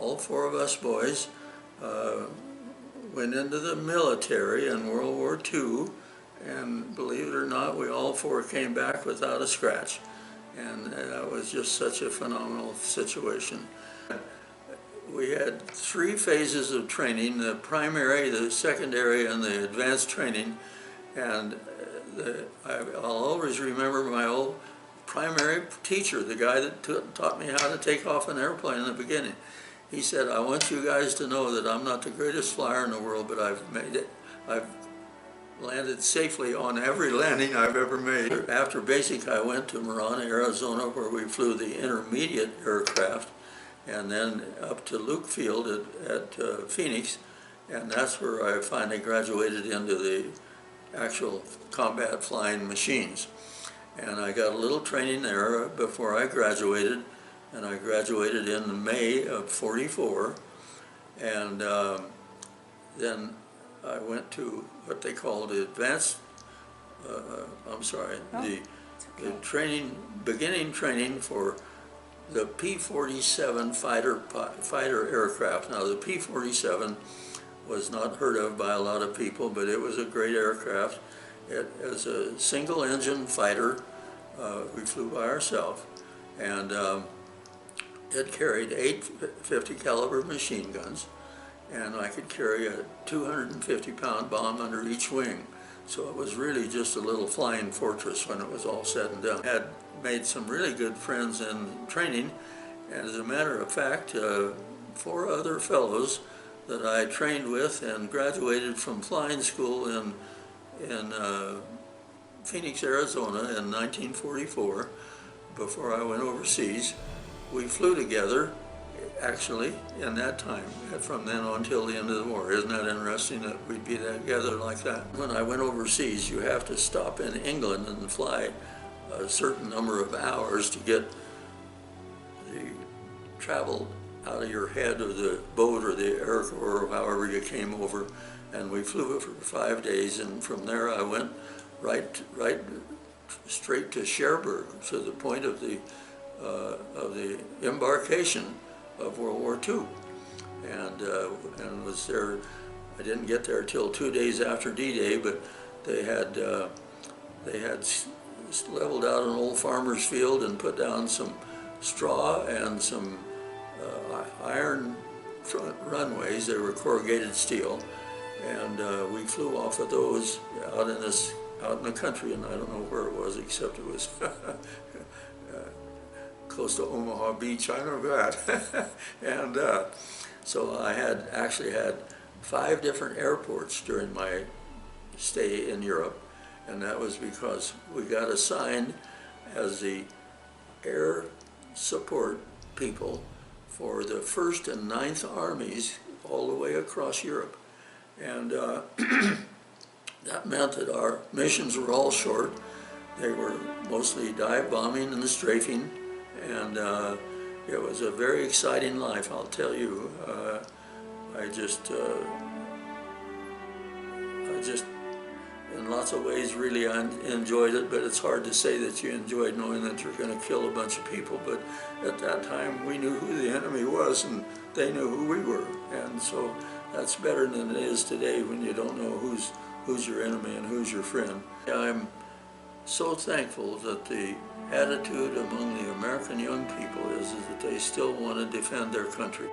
all four of us boys went into the military in World War II, and believe it or not, we all four came back without a scratch. And that was just such a phenomenal situation. We had 3 phases of training: the primary, the secondary, and the advanced training. And I'll always remember my old primary teacher, the guy that taught me how to take off an airplane in the beginning. He said, "I want you guys to know that I'm not the greatest flyer in the world, but I've made it. I've landed safely on every landing I've ever made." After basic, I went to Marana, Arizona, where we flew the intermediate aircraft, and then up to Luke Field at Phoenix, and that's where I finally graduated into the actual combat flying machines. And I got a little training there before I graduated, and I graduated in May of '44, and then I went to what they call the advanced, the training, beginning training for the P-47 fighter aircraft. Now the P-47 was not heard of by a lot of people, but it was a great aircraft. It was a single engine fighter. We flew by ourselves, and it carried 8 50 caliber machine guns, and I could carry a 250-pound bomb under each wing. So it was really just a little flying fortress when it was all said and done. I had made some really good friends in training, and as a matter of fact, 4 other fellows that I trained with and graduated from flying school in Phoenix, Arizona in 1944, before I went overseas. We flew together, actually, in that time, from then on till the end of the war. Isn't that interesting that we'd be together like that? When I went overseas, you have to stop in England and fly a certain number of hours to get the travel out of your head of the boat or the air or however you came over. And we flew it for 5 days, and from there I went right straight to Cherbourg, to the point of the embarkation of World War II, and was there. I didn't get there till 2 days after D-Day, but they had leveled out an old farmer's field and put down some straw and some iron front runways. They were corrugated steel, and we flew off of those out in the country, and I don't know where it was, except it was close to Omaha Beach, I know that. And so I actually had 5 different airports during my stay in Europe, and that was because we got assigned as the air support people for the 1st and 9th Armies all the way across Europe. And that meant that our missions were all short. They were mostly dive bombing and strafing, and it was a very exciting life, I'll tell you. I just, in lots of ways, really enjoyed it, but it's hard to say that you enjoyed knowing that you're going to kill a bunch of people. But at that time, we knew who the enemy was, and they knew who we were. And so that's better than it is today when you don't know who's your enemy and who's your friend. I'm so thankful that the attitude among the American young people is that they still want to defend their country.